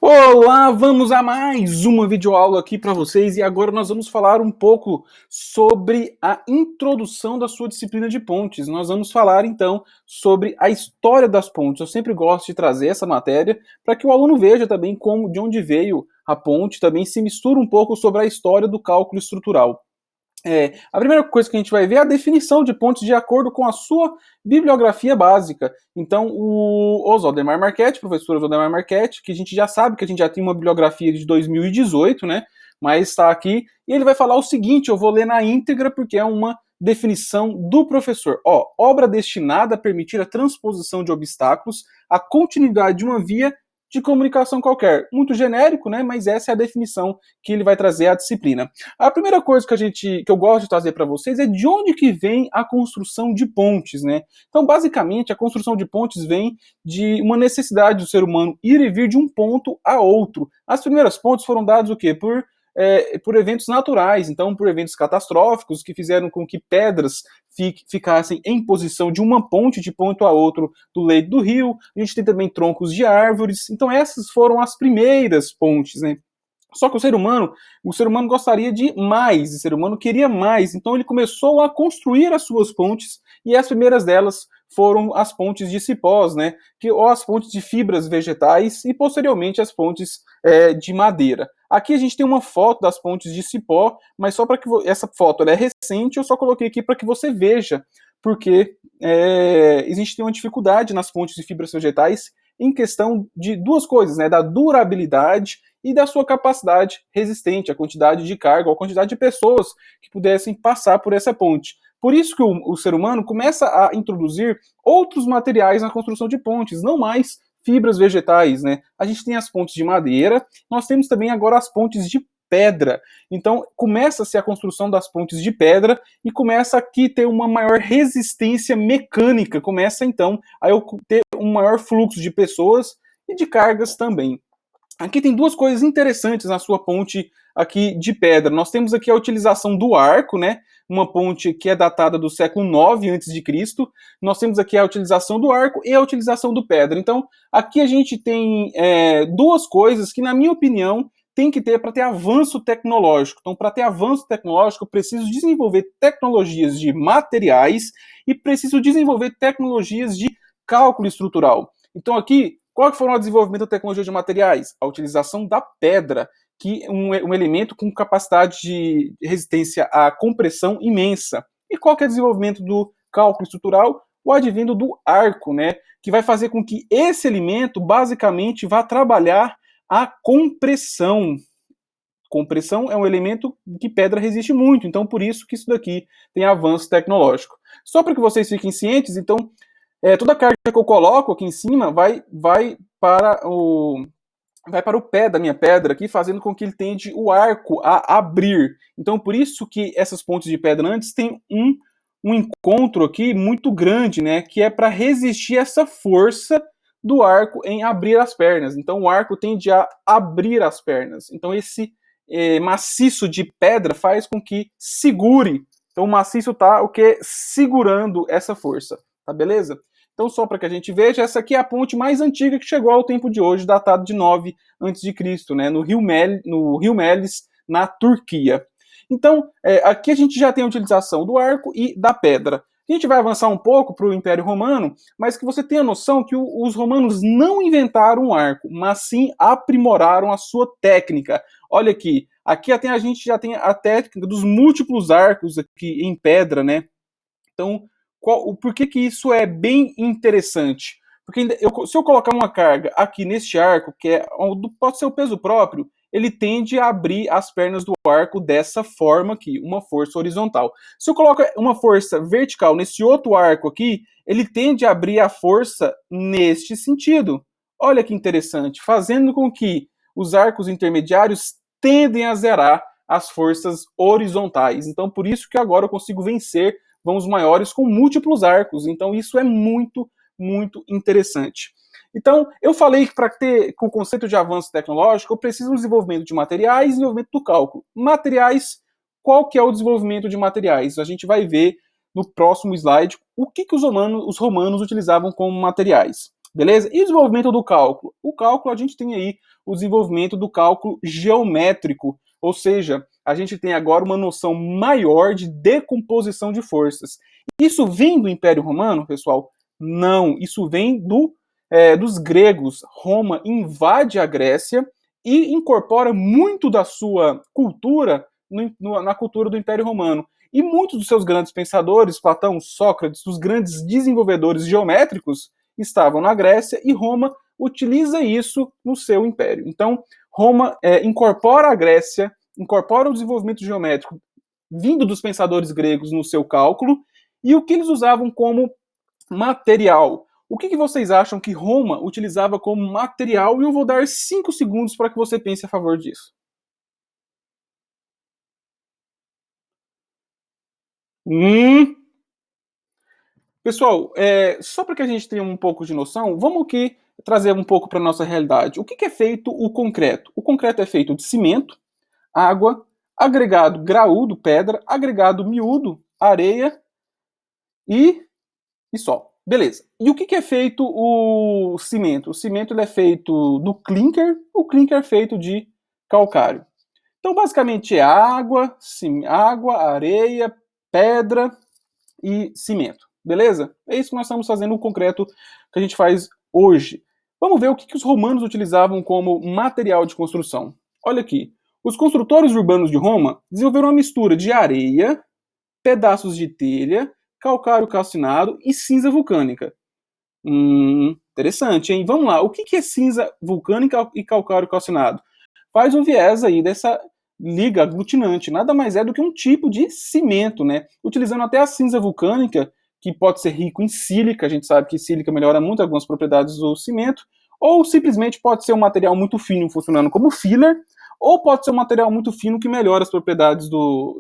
Olá, vamos a mais uma videoaula aqui para vocês e agora nós vamos falar um pouco sobre a introdução da sua disciplina de pontes. Nós vamos falar então sobre a história das pontes. Eu sempre gosto de trazer essa matéria para que o aluno veja também como, de onde veio a ponte, também se mistura um pouco sobre a história do cálculo estrutural. A primeira coisa que a gente vai ver é a definição de pontes de acordo com a sua bibliografia básica. Então, o Zaldemar Marchetti, professor Zaldemar Marchetti, que a gente já sabe que a gente já tem uma bibliografia de 2018, né? Mas está aqui, e ele vai falar o seguinte, eu vou ler na íntegra porque é uma definição do professor. Obra destinada a permitir a transposição de obstáculos, a continuidade de uma via de comunicação qualquer. Muito genérico, né? Mas essa é a definição que ele vai trazer à disciplina. A primeira coisa que eu gosto de trazer para vocês é de onde que vem a construção de pontes, né? Então, basicamente, a construção de pontes vem de uma necessidade do ser humano ir e vir de um ponto a outro. As primeiras pontes foram dadas o quê? Por eventos naturais, então por eventos catastróficos que fizeram com que pedras ficassem em posição de uma ponte de ponto a outro do leito do rio. A gente tem também troncos de árvores. Então essas foram as primeiras pontes, né? Só que o ser humano gostaria de mais, o ser humano queria mais, então ele começou a construir as suas pontes, e as primeiras delas foram as pontes de cipós, né? Ou as pontes de fibras vegetais, e posteriormente as pontes de madeira. Aqui a gente tem uma foto das pontes de cipó, mas só para que essa foto ela é recente, eu só coloquei aqui para que você veja, porque existe uma dificuldade nas pontes de fibras vegetais em questão de duas coisas, né? Da durabilidade e da sua capacidade resistente, a quantidade de carga, ou a quantidade de pessoas que pudessem passar por essa ponte. Por isso que o ser humano começa a introduzir outros materiais na construção de pontes, não mais fibras vegetais, né? A gente tem as pontes de madeira, nós temos também agora as pontes de pedra. Então começa-se a construção das pontes de pedra e começa aqui ter uma maior resistência mecânica, começa então a eu ter um maior fluxo de pessoas e de cargas também. Aqui tem duas coisas interessantes na sua ponte aqui de pedra. Nós temos aqui a utilização do arco, né? Uma ponte que é datada do século IX a.C. Nós temos aqui a utilização do arco e a utilização do pedra. Então, aqui a gente tem duas coisas que, na minha opinião, tem que ter para ter avanço tecnológico. Então, para ter avanço tecnológico, eu preciso desenvolver tecnologias de materiais e preciso desenvolver tecnologias de cálculo estrutural. Então, aqui, qual que foi o desenvolvimento da tecnologia de materiais? A utilização da pedra, que é um elemento com capacidade de resistência à compressão imensa. E qual que é o desenvolvimento do cálculo estrutural? O advindo do arco, né? Que vai fazer com que esse elemento, basicamente, vá trabalhar a compressão. Compressão é um elemento que pedra resiste muito, então por isso que isso daqui tem avanço tecnológico. Só para que vocês fiquem cientes, então, toda a carga que eu coloco aqui em cima vai para o pé da minha pedra aqui, fazendo com que ele tende o arco a abrir. Então, por isso que essas pontes de pedra antes têm um encontro aqui muito grande, né? Que é para resistir essa força do arco em abrir as pernas. Então, o arco tende a abrir as pernas. Então, esse maciço de pedra faz com que segure. Então, o maciço está o que? Segurando essa força. Tá beleza? Então, só para que a gente veja, essa aqui é a ponte mais antiga que chegou ao tempo de hoje, datado de 9 a.C., né, no Rio Melis, na Turquia. Então, aqui a gente já tem a utilização do arco e da pedra. A gente vai avançar um pouco para o Império Romano, mas que você tenha noção que os romanos não inventaram um arco, mas sim aprimoraram a sua técnica. Olha aqui, a gente já tem a técnica dos múltiplos arcos aqui em pedra, né? Então, por que isso é bem interessante? Porque se eu colocar uma carga aqui neste arco, que pode ser o peso próprio, ele tende a abrir as pernas do arco dessa forma aqui, uma força horizontal. Se eu coloco uma força vertical nesse outro arco aqui, ele tende a abrir a força neste sentido. Olha que interessante, fazendo com que os arcos intermediários tendem a zerar as forças horizontais. Então, por isso que agora eu consigo vencer vãos maiores com múltiplos arcos. Então, isso é muito, muito interessante. Então, eu falei que para ter com o conceito de avanço tecnológico, eu preciso do desenvolvimento de materiais e desenvolvimento do cálculo. Materiais, qual que é o desenvolvimento de materiais? A gente vai ver no próximo slide o que os romanos utilizavam como materiais. beleza? E o desenvolvimento do cálculo? O cálculo, a gente tem aí o desenvolvimento do cálculo geométrico, ou seja, a gente tem agora uma noção maior de decomposição de forças. Isso vem do Império Romano, pessoal? Não, isso vem dos gregos. Roma invade a Grécia e incorpora muito da sua cultura na cultura do Império Romano. E muitos dos seus grandes pensadores, Platão, Sócrates, os grandes desenvolvedores geométricos, estavam na Grécia e Roma utiliza isso no seu império. Então, Roma incorpora a Grécia, incorpora o desenvolvimento geométrico vindo dos pensadores gregos no seu cálculo, e o que eles usavam como material. O que vocês acham que Roma utilizava como material? E eu vou dar 5 segundos para que você pense a favor disso. Pessoal, só para que a gente tenha um pouco de noção, vamos aqui trazer um pouco para a nossa realidade. O que é feito o concreto? O concreto é feito de cimento, água, agregado graúdo, pedra, agregado miúdo, areia e só. Beleza. E o que é feito o cimento? O cimento ele é feito do clinker, o clinker é feito de calcário. Então, basicamente, é água, areia, pedra e cimento. Beleza? É isso que nós estamos fazendo no concreto que a gente faz hoje. Vamos ver o que os romanos utilizavam como material de construção. Olha aqui. Os construtores urbanos de Roma desenvolveram uma mistura de areia, pedaços de telha, calcário calcinado e cinza vulcânica. Interessante, hein? Vamos lá. O que é cinza vulcânica e calcário calcinado? Faz um viés aí dessa liga aglutinante. Nada mais é do que um tipo de cimento, né? Utilizando até a cinza vulcânica, que pode ser rico em sílica, a gente sabe que sílica melhora muito algumas propriedades do cimento, ou simplesmente pode ser um material muito fino funcionando como filler, ou pode ser um material muito fino que melhora as propriedades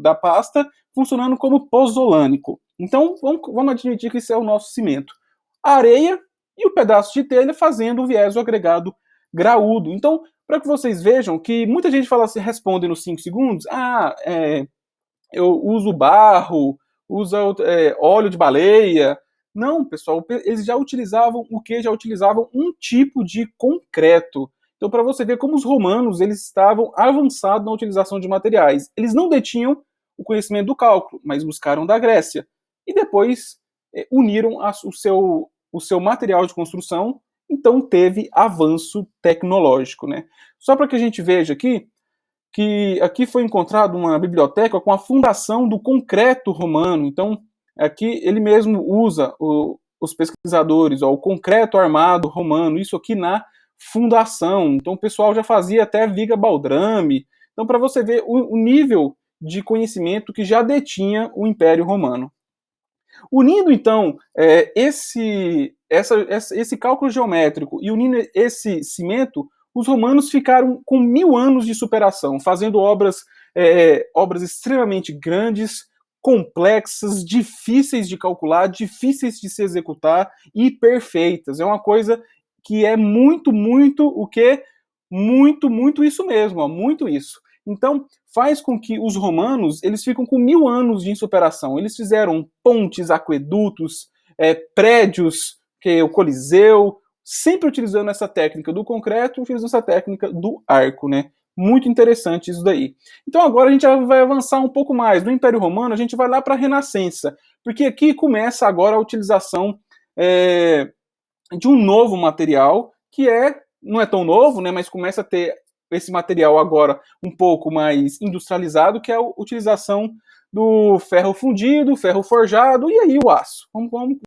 da pasta, funcionando como pozzolânico. Então, vamos admitir que esse é o nosso cimento. A areia e o pedaço de telha fazendo o viés do agregado graúdo. Então, para que vocês vejam que muita gente fala assim, responde nos 5 segundos, eu uso barro, usa óleo de baleia. Não, pessoal, eles já utilizavam o que? Já utilizavam um tipo de concreto. Então, para você ver como os romanos eles estavam avançados na utilização de materiais. Eles não detinham o conhecimento do cálculo, mas buscaram da Grécia. E depois uniram o seu material de construção, então teve avanço tecnológico, né? Só para que a gente veja aqui, que aqui foi encontrado uma biblioteca com a fundação do concreto romano. Então, aqui ele mesmo usa os pesquisadores, o concreto armado romano, isso aqui na fundação. Então, o pessoal já fazia até viga baldrame. Então, para você ver o nível de conhecimento que já detinha o Império Romano. Unindo, então, esse cálculo geométrico e unindo esse cimento, os romanos ficaram com 1000 anos de superação, fazendo obras extremamente grandes, complexas, difíceis de calcular, difíceis de se executar e perfeitas. É uma coisa que é muito, muito o quê? Muito, muito isso mesmo, ó, muito isso. Então, faz com que os romanos eles ficam com 1000 anos de insuperação. Eles fizeram pontes, aquedutos, prédios, que é o Coliseu, sempre utilizando essa técnica do concreto, utilizando essa técnica do arco, né? Muito interessante isso daí. Então agora a gente vai avançar um pouco mais. No Império Romano a gente vai lá para a Renascença, porque aqui começa agora a utilização de um novo material que não é tão novo, né? Mas começa a ter esse material agora um pouco mais industrializado, que é a utilização do ferro fundido, ferro forjado e aí o aço.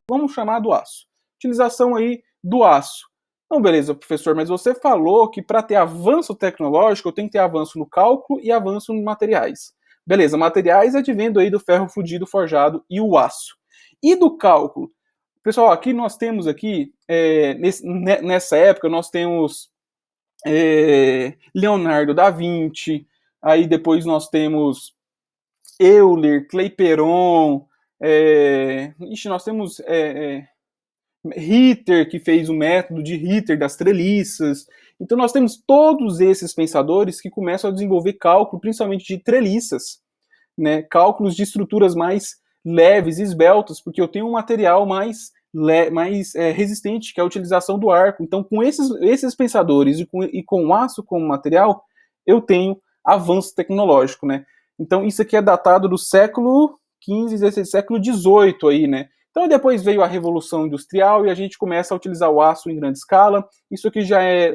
Vamos chamar do aço. Utilização aí do aço. Então, beleza, professor, mas você falou que para ter avanço tecnológico eu tenho que ter avanço no cálculo e avanço em materiais. Beleza, materiais advindo aí do ferro fundido, forjado e o aço. E do cálculo? Pessoal, aqui nós temos nessa época, nós temos Leonardo da Vinci, aí depois nós temos Euler, Clapeyron, nós temos Ritter, que fez o método de Ritter das treliças. Então nós temos todos esses pensadores que começam a desenvolver cálculo, principalmente de treliças, né? Cálculos de estruturas mais leves, esbeltas, porque eu tenho um material mais resistente, que é a utilização do arco. Então, com esses pensadores e com o aço como material, eu tenho avanço tecnológico, né? Então, isso aqui é datado do século XV, XVI, século XVIII aí, né? Então, depois veio a Revolução Industrial e a gente começa a utilizar o aço em grande escala. Isso aqui já é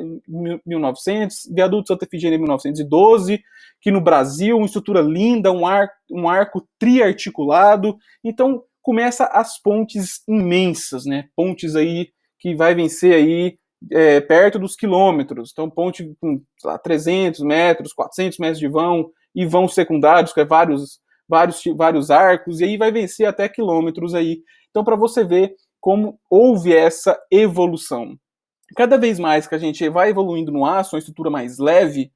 1900, viaduto Santa Efigênia 1912, que no Brasil, uma estrutura linda, um arco triarticulado. Então, começa as pontes imensas, né? Pontes aí que vai vencer aí perto dos quilômetros. Então, ponte com 300 metros, 400 metros de vão, e vão secundários, que é vários arcos, e aí vai vencer até quilômetros aí. Então, para você ver como houve essa evolução. Cada vez mais que a gente vai evoluindo no aço, uma estrutura mais leve,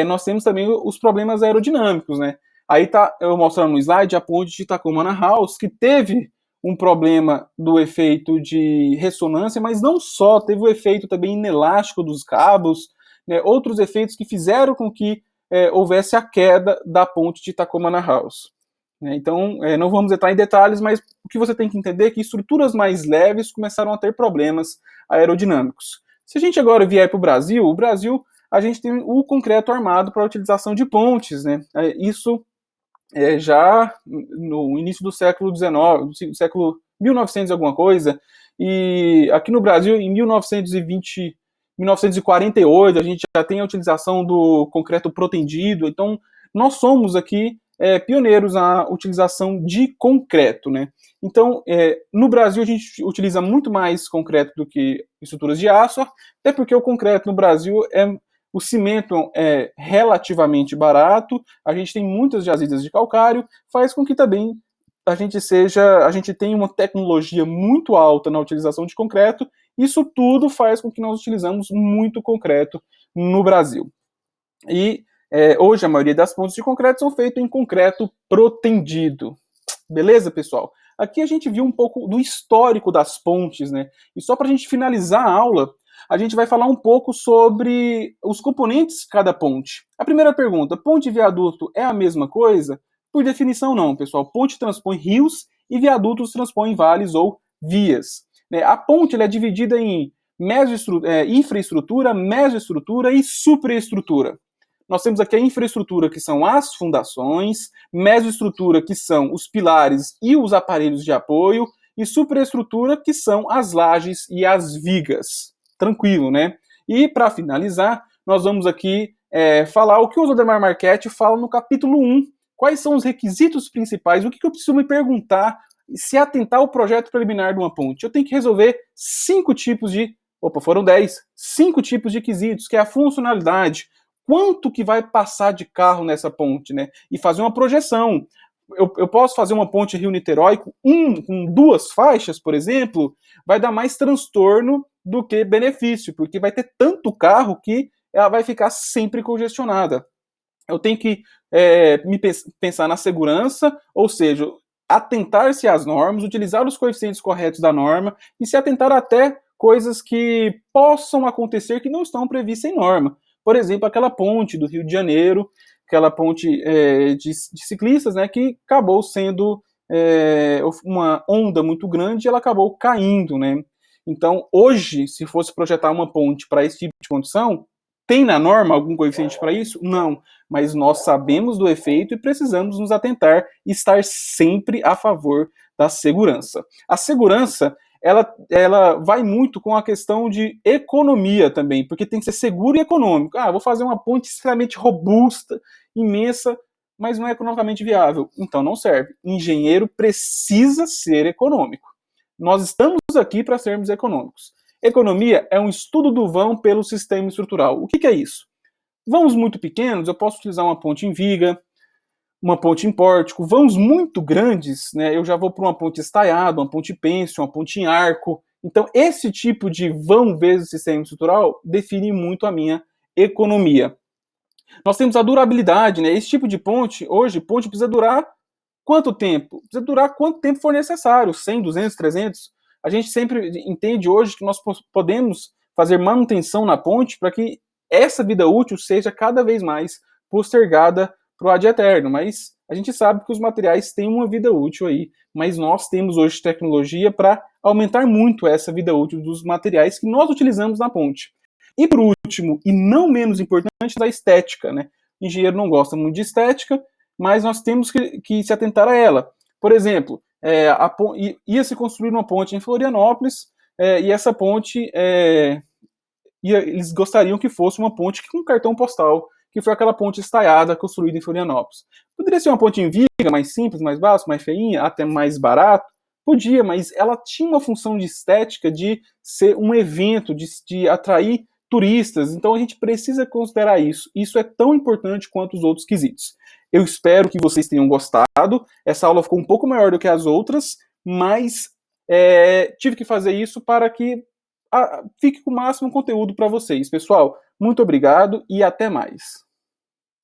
nós temos também os problemas aerodinâmicos, né? Aí tá eu mostrando no slide a ponte de Tacoma House, que teve um problema do efeito de ressonância, mas não só, teve o efeito também inelástico dos cabos, né? Outros efeitos que fizeram com que houvesse a queda da ponte de Tacoma House. Então, não vamos entrar em detalhes, mas o que você tem que entender é que estruturas mais leves começaram a ter problemas aerodinâmicos. Se a gente agora vier para o Brasil, a gente tem o concreto armado para a utilização de pontes, né? Isso já no início do século XIX, século 1900 alguma coisa, e aqui no Brasil, em 1948, a gente já tem a utilização do concreto protendido. Então, nós somos aqui pioneiros na utilização de concreto, né? Então, no Brasil, a gente utiliza muito mais concreto do que estruturas de aço, até porque o concreto no Brasil o cimento é relativamente barato, a gente tem muitas jazidas de calcário, faz com que também a gente tenha uma tecnologia muito alta na utilização de concreto. Isso tudo faz com que nós utilizamos muito concreto no Brasil. E hoje a maioria das pontes de concreto são feitas em concreto protendido. Beleza, pessoal? Aqui a gente viu um pouco do histórico das pontes, né? E só para a gente finalizar a aula, a gente vai falar um pouco sobre os componentes de cada ponte. A primeira pergunta, ponte e viaduto é a mesma coisa? Por definição não, pessoal. Ponte transpõe rios e viadutos transpõem vales ou vias. A ponte é dividida em infraestrutura, mesoestrutura e superestrutura. Nós temos aqui a infraestrutura, que são as fundações, mesoestrutura, que são os pilares e os aparelhos de apoio, e superestrutura, que são as lajes e as vigas. Tranquilo, né? E, para finalizar, nós vamos aqui falar o que o Odemar Marchetti fala no capítulo 1. Quais são os requisitos principais? O que eu preciso me perguntar se atentar ao projeto preliminar de uma ponte? Eu tenho que resolver 5 tipos de... foram 10. 5 tipos de quesitos, que é a funcionalidade, quanto que vai passar de carro nessa ponte, né? E fazer uma projeção. Eu posso fazer uma ponte Rio-Niterói com 2 faixas, por exemplo, vai dar mais transtorno do que benefício, porque vai ter tanto carro que ela vai ficar sempre congestionada. Eu tenho que pensar na segurança, ou seja, atentar-se às normas, utilizar os coeficientes corretos da norma e se atentar até coisas que possam acontecer que não estão previstas em norma. Por exemplo, aquela ponte do Rio de Janeiro, aquela ponte de ciclistas, né, que acabou sendo uma onda muito grande e ela acabou caindo, né? Então, hoje, se fosse projetar uma ponte para esse tipo de condição, tem na norma algum coeficiente para isso? Não, mas nós sabemos do efeito e precisamos nos atentar e estar sempre a favor da segurança. A segurança, ela vai muito com a questão de economia também, porque tem que ser seguro e econômico. Vou fazer uma ponte extremamente robusta, imensa, mas não é economicamente viável. Então não serve. O engenheiro precisa ser econômico. Nós estamos aqui para sermos econômicos. Economia é um estudo do vão pelo sistema estrutural. O que é isso? Vãos muito pequenos, eu posso utilizar uma ponte em viga, uma ponte em pórtico. Vãos muito grandes, né, eu já vou para uma ponte estaiada, uma ponte pênsil, uma ponte em arco. Então, esse tipo de vão vezes sistema estrutural define muito a minha economia. Nós temos a durabilidade, né? Esse tipo de ponte, hoje, ponte precisa durar quanto tempo? Precisa durar quanto tempo for necessário, 100, 200, 300. A gente sempre entende hoje que nós podemos fazer manutenção na ponte para que essa vida útil seja cada vez mais postergada para o ad eterno, mas a gente sabe que os materiais têm uma vida útil aí, mas nós temos hoje tecnologia para aumentar muito essa vida útil dos materiais que nós utilizamos na ponte. E por último, e não menos importante, a estética, né? O engenheiro não gosta muito de estética, mas nós temos que se atentar a ela. Por exemplo, ia se construir uma ponte em Florianópolis, e essa ponte, eles gostariam que fosse uma ponte com cartão postal, que foi aquela ponte estaiada construída em Florianópolis. Poderia ser uma ponte em viga, mais simples, mais básica, mais feinha, até mais barato? Podia, mas ela tinha uma função de estética, de ser um evento, de atrair turistas. Então a gente precisa considerar isso. Isso é tão importante quanto os outros quesitos. Eu espero que vocês tenham gostado. Essa aula ficou um pouco maior do que as outras, mas tive que fazer isso para que fique com o máximo conteúdo para vocês. Pessoal, muito obrigado e até mais.